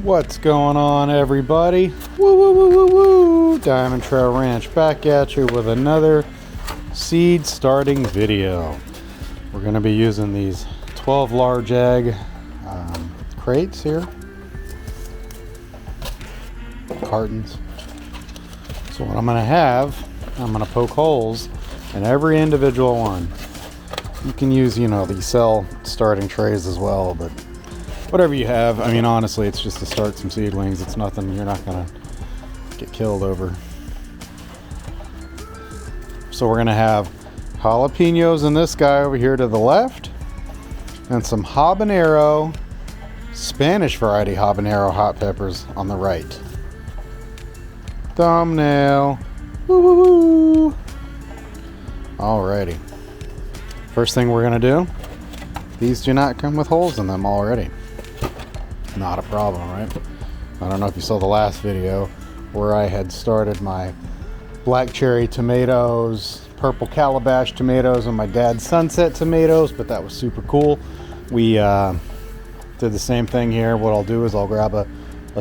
What's going on, everybody? Woo woo woo woo woo! DiamondTrail Ranch back at you with another seed starting video. We're going to be using these 12 large egg crates here, cartons. So what I'm going to have, I'm going to poke holes in every individual one. You can use, you know, these cell starting trays as well, but whatever you have. I mean, honestly, it's just to start some seedlings. It's nothing you're not gonna get killed over. So we're gonna have jalapenos in this guy over here to the left, and some habanero, Spanish variety habanero hot peppers on the right. Thumbnail. Woo woo woo. Alrighty. First thing we're gonna do, these do not come with holes in them already. Not a problem, right? I don't know if you saw the last video where I had started my black cherry tomatoes, purple calabash tomatoes, and my dad's sunset tomatoes, but that was super cool. We did the same thing here. What I'll do is I'll grab a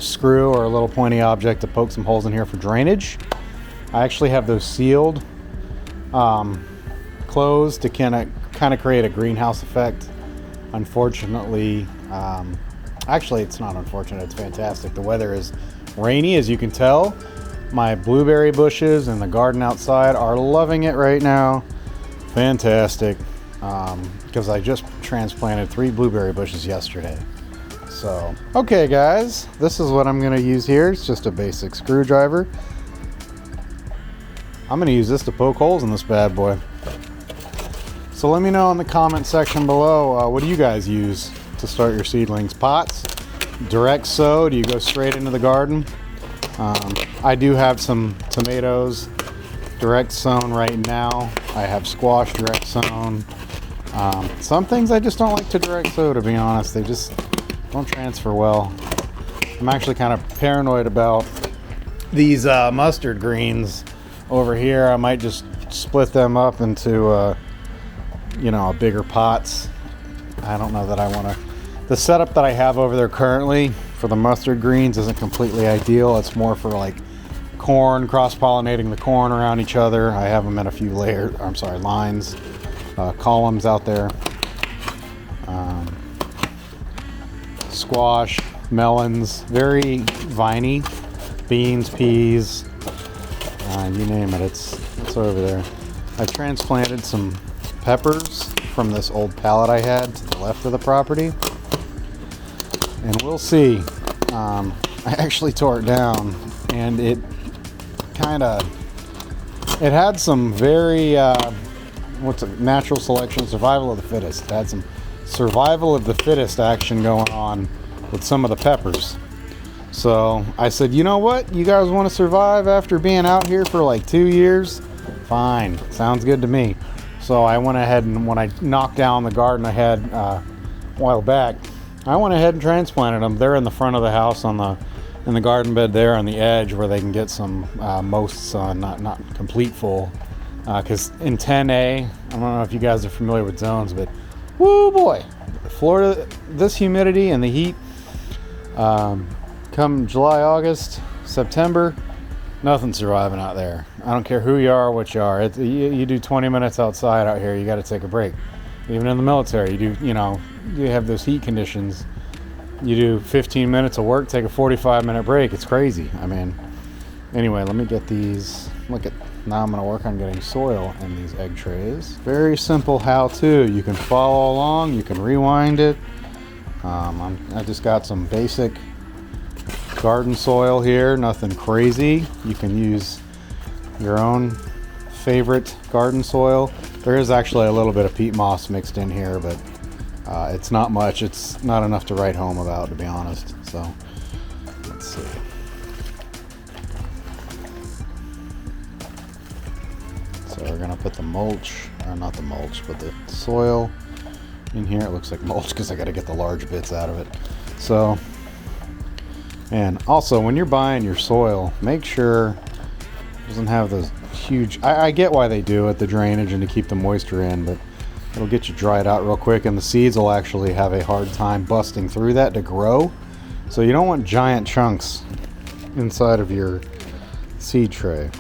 screw or a little pointy object to poke some holes in here for drainage. I actually have those sealed, closed to kind of create a greenhouse effect. Unfortunately, actually it's not unfortunate, it's fantastic. The weather is rainy, as you can tell. My blueberry bushes and the garden outside are loving it right now. Fantastic, because I just transplanted 3 blueberry bushes yesterday. So, okay guys, this is what I'm gonna use here. It's just a basic screwdriver. I'm gonna use this to poke holes in this bad boy. So let me know in the comment section below, what do you guys use to start your seedlings? Pots? Direct sow? Do you go straight into the garden? I do have some tomatoes direct sown right now. I have squash direct sown. Some things I just don't like to direct sow, to be honest. They just don't transfer well. I'm actually kind of paranoid about these mustard greens over here. I might just split them up into you know, bigger pots. I don't know that I want to. The setup that I have over there currently for the mustard greens isn't completely ideal. It's more for like corn, cross-pollinating the corn around each other. I have them in a few layers, lines, columns out there. Squash, melons, very viney, beans, peas, you name it, it's over there. I transplanted some peppers from this old pallet I had to the left of the property, and we'll see. I actually tore it down, and it had some very natural selection, survival of the fittest. It had some survival of the fittest action going on with some of the peppers. So I said, you know what, you guys want to survive after being out here for like 2 years? Fine, sounds good to me. So I went ahead, and when I knocked down the garden I had a while back, I went ahead and transplanted them. They're in the front of the house in the garden bed there on the edge where they can get some most sun, not complete full. Because in 10A, I don't know if you guys are familiar with zones, but whoo boy, Florida, this humidity and the heat, come July, August, September, nothing's surviving out there. I don't care who you are or what you are. You do 20 minutes outside out here, you got to take a break. Even in the military, you have those heat conditions. You do 15 minutes of work, take a 45-minute break. It's crazy. I mean, anyway, let me get these. Now I'm going to work on getting soil in these egg trays. Very simple how-to. You can follow along. You can rewind it. I just got some basic garden soil here, nothing crazy. You can use your own favorite garden soil. There is actually a little bit of peat moss mixed in here, but it's not much. It's not enough to write home about, to be honest. So let's see. So we're gonna put the mulch, or not the mulch, but the soil in here. It looks like mulch because I got to get the large bits out of it. So, and also when you're buying your soil, make sure it doesn't have those huge, I get why they do it, the drainage and to keep the moisture in, but it'll get you dried out real quick, and the seeds will actually have a hard time busting through that to grow. So you don't want giant chunks inside of your seed tray.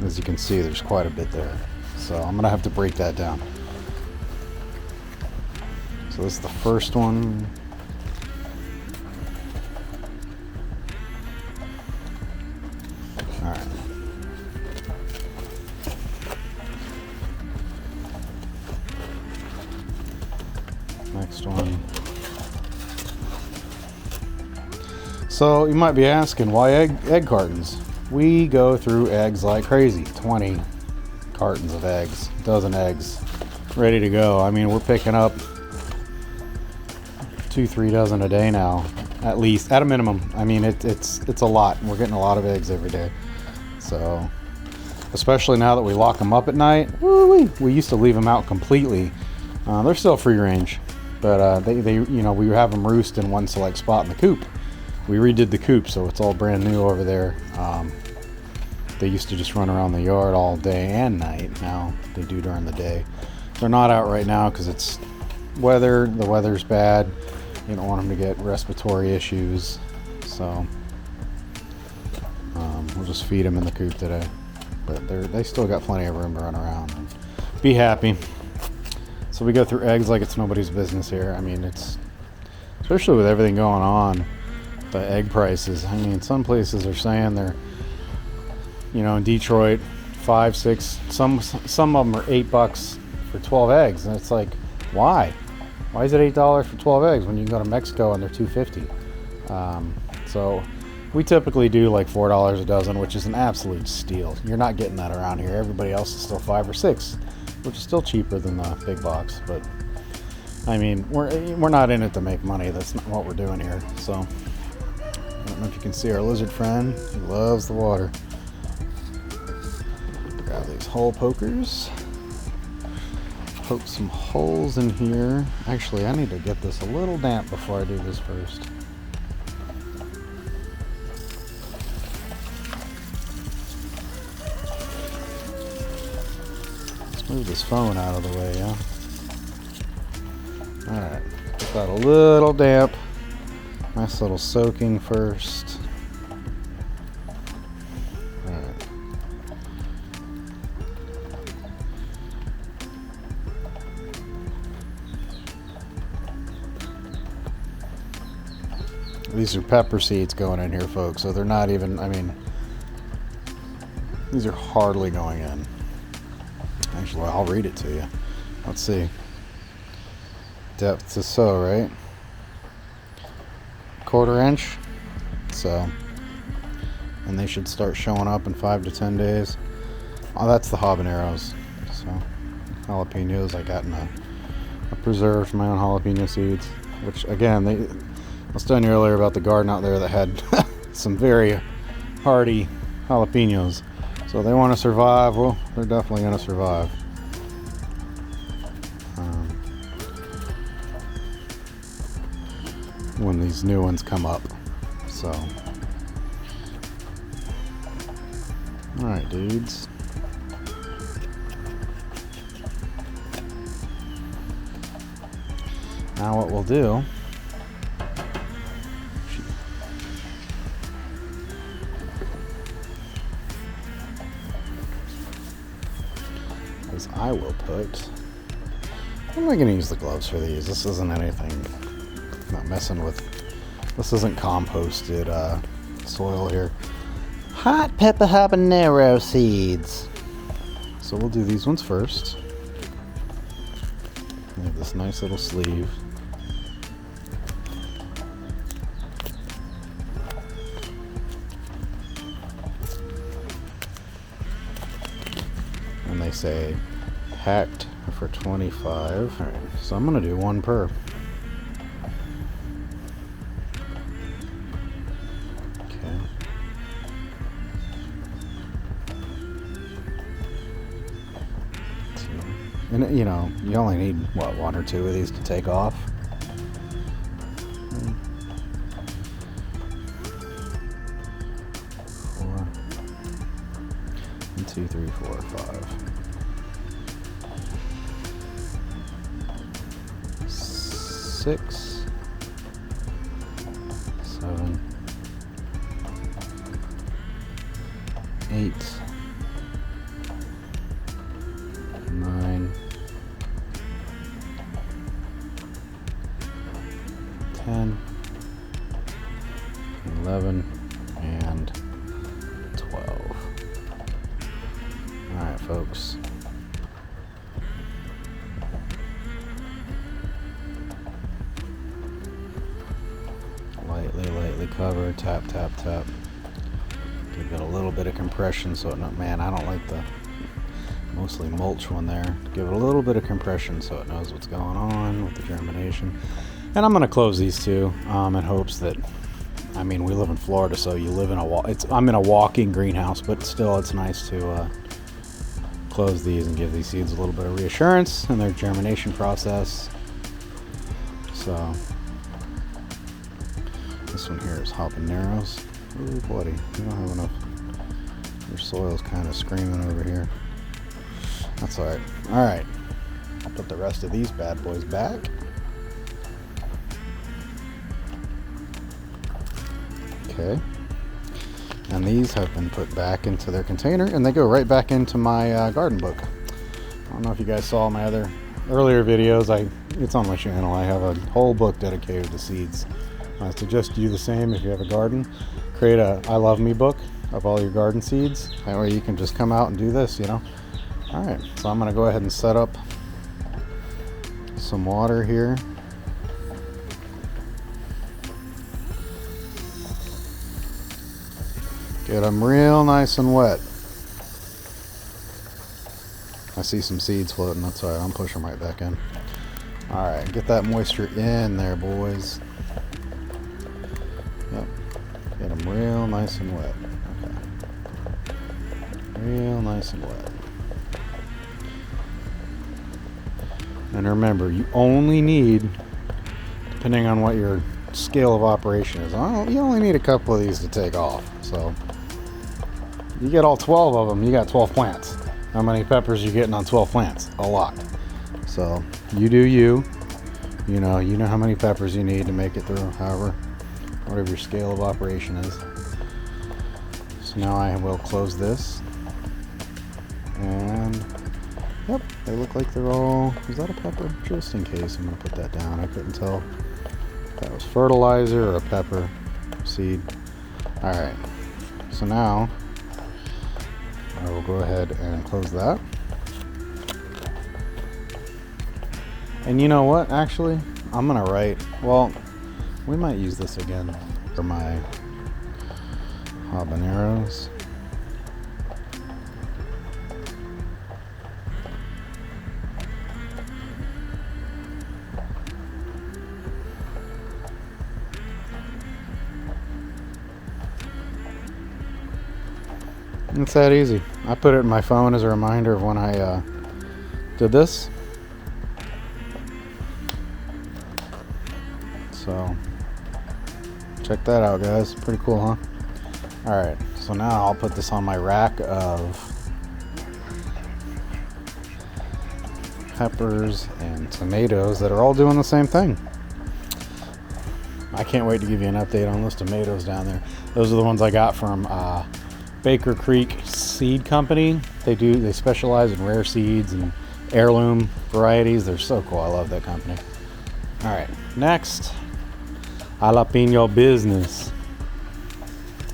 As you can see, there's quite a bit there. So I'm gonna have to break that down. So this is the first one. All right. Next one. So you might be asking, why egg cartons? We go through eggs like crazy. 20 cartons of eggs, a dozen eggs, ready to go. I mean, we're picking up 2-3 dozen a day now, at least, at a minimum. I mean, it's a lot. We're getting a lot of eggs every day. So, especially now that we lock them up at night. Woo-wee. We used to leave them out completely. They're still free range, but they you know, we have them roost in one select spot in the coop. We redid the coop, so it's all brand new over there. They used to just run around the yard all day and night. Now they do during the day. They're not out right now because it's weather. The weather's bad. You don't want them to get respiratory issues. So we'll just feed them in the coop today. But they still got plenty of room to run around and be happy. So we go through eggs like it's nobody's business here. I mean, it's, especially with everything going on, the egg prices. I mean, some places are saying they're, you know, in Detroit, 5, 6, some of them are $8 for 12 eggs, and it's like, why? Why is it $8 for 12 eggs when you can go to Mexico and they're $2.50? So we typically do like $4 a dozen, which is an absolute steal. You're not getting that around here. Everybody else is still 5 or 6, which is still cheaper than the big box. But I mean, we're not in it to make money. That's not what we're doing here. So I don't know if you can see our lizard friend. He loves the water. Grab these hole pokers. Poke some holes in here. Actually, I need to get this a little damp before I do this first. Let's move this phone out of the way, yeah? Alright, get that a little damp. Nice little soaking first. Alright. These are pepper seeds going in here, folks, so they're not even, I mean, these are hardly going in. Actually, I'll read it to you. Let's see. Depth to sow, right? 1/4 inch. So, and they should start showing up in 5 to 10 days. Oh, that's the habaneros. So, jalapenos, I got in a preserve for my own jalapeno seeds, which again, I was telling you earlier about the garden out there that had some very hardy jalapenos. So they want to survive. Well, they're definitely going to survive. When these new ones come up. So, alright, dudes. Now what we'll do is I will put, I'm not going to use the gloves for these. This isn't anything, I'm not messing with, this isn't composted soil here. Hot pepper habanero seeds. So we'll do these ones first. We have this nice little sleeve. And they say packed for 25. All right, so I'm gonna do one per. Okay. And you know, you only need what, 1 or 2 of these to take off. 4. 1, 2, 3, 4, 5. 6. 7, 8, 9, 10, 11, and 12. Alright, folks. Lightly cover, tap, tap, tap. Give it a little bit of compression so it man, I don't like the mostly mulch one there. Give it a little bit of compression so it knows what's going on with the germination. And I'm going to close these two in hopes that, I mean, we live in Florida, so you live in I'm in a walking greenhouse, but still it's nice to close these and give these seeds a little bit of reassurance in their germination process. So this one here is Habaneros. Ooh, buddy, you don't have enough. Your soil's kind of screaming over here. That's alright. Alright. I'll put the rest of these bad boys back. Okay. And these have been put back into their container, and they go right back into my garden book. I don't know if you guys saw my earlier videos. It's on my channel. I have a whole book dedicated to seeds. I suggest you do the same if you have a garden. Create a I Love Me book of all your garden seeds. That way you can just come out and do this, you know. Alright, so I'm going to go ahead and set up some water here. Get them real nice and wet. I see some seeds floating, that's alright, I'm pushing them right back in. Alright, get that moisture in there, boys. Yep. Get them real nice and wet. Okay. Real nice and wet. And remember, you only need, depending on what your scale of operation is, you only need a couple of these to take off. So, you get all 12 of them, you got 12 plants. How many peppers are you getting on 12 plants? A lot. So, you do you. You know how many peppers you need to make it through, whatever your scale of operation is. So now I will close this. And, yep, they look like they're all, is that a pepper? Just in case, I'm going to put that down. I couldn't tell if that was fertilizer or a pepper seed. Alright, so now I will go ahead and close that. And you know what, actually, I'm going to write, well, we might use this again for my habaneros. It's that easy. I put it in my phone as a reminder of when I did this. So check that out, guys. Pretty cool, huh? Alright, so now I'll put this on my rack of peppers and tomatoes that are all doing the same thing. I can't wait to give you an update on those tomatoes down there. Those are the ones I got from Baker Creek Seed Company. They specialize in rare seeds and heirloom varieties. They're so cool. I love that company. Alright, next, jalapeno business.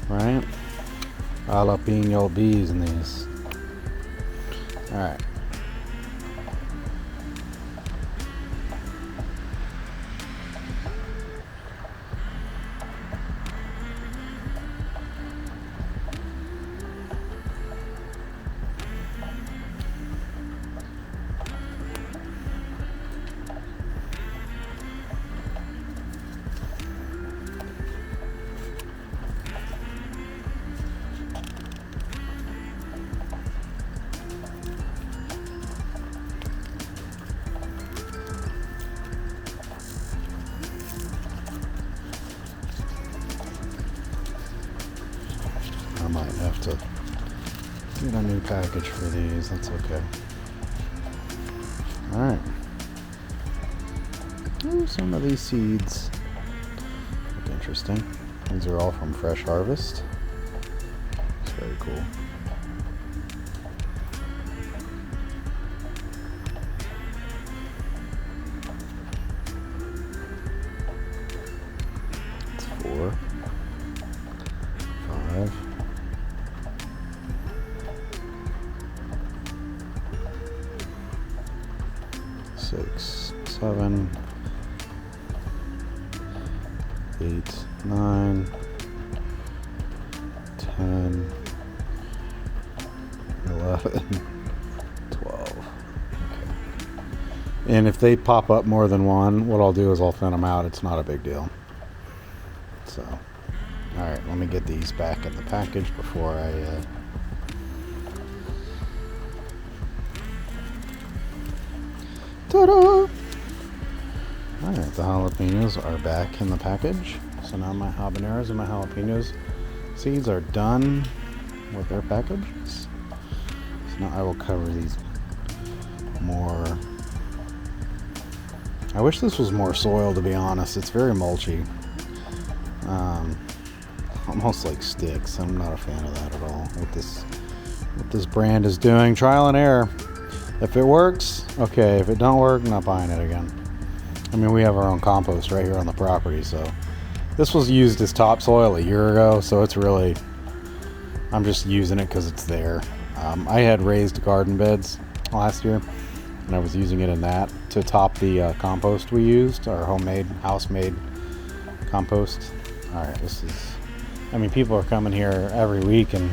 Right? Jalapeno bees in these. Alright. I might have to get a new package for these. That's okay. Alright. Ooh, some of these seeds look interesting. These are all from Fresh Harvest. It's very cool. It's 4, 5, 6, 7, 8, 9, 10, 11, 12. Okay. And if they pop up more than one, what I'll do is I'll thin them out. It's not a big deal. So, all right, let me get these back in the package before I ta-da! Alright, the jalapenos are back in the package. So now my habaneros and my jalapenos seeds are done with their packages. So now I will cover these more. I wish this was more soil, to be honest. It's very mulchy. Almost like sticks. I'm not a fan of that at all. What this brand is doing, trial and error. If it works, okay. If it don't work, I'm not buying it again. I mean, we have our own compost right here on the property, so this was used as topsoil a year ago, so it's really, I'm just using it because it's there. I had raised garden beds last year, and I was using it in that to top the compost we used, our homemade, house-made compost. All right, this is, I mean, people are coming here every week and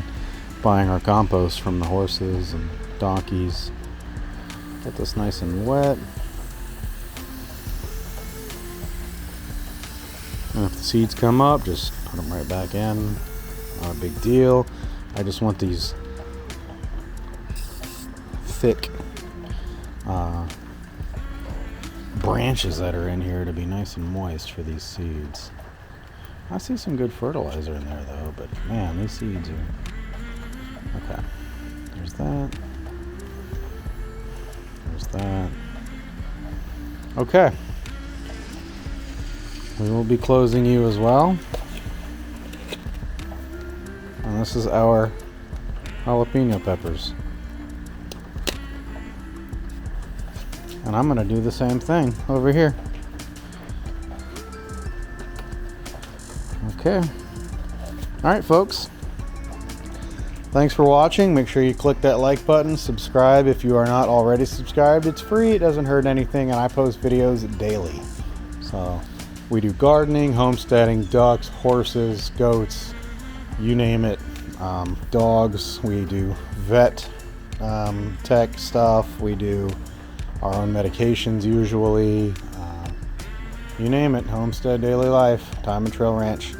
buying our compost from the horses and donkeys. Get this nice and wet. And if the seeds come up, just put them right back in. Not a big deal. I just want these thick branches that are in here to be nice and moist for these seeds. I see some good fertilizer in there though, but man, these seeds are... Okay, there's that. There's that. Okay. We will be closing you as well. And this is our jalapeno peppers. And I'm going to do the same thing over here. Okay. Alright, folks. Thanks for watching. Make sure you click that like button. Subscribe if you are not already subscribed. It's free. It doesn't hurt anything. And I post videos daily. So we do gardening, homesteading, ducks, horses, goats, you name it. Dogs. We do vet tech stuff. We do our own medications usually. You name it. Homestead, daily life. DiamondTrail Ranch.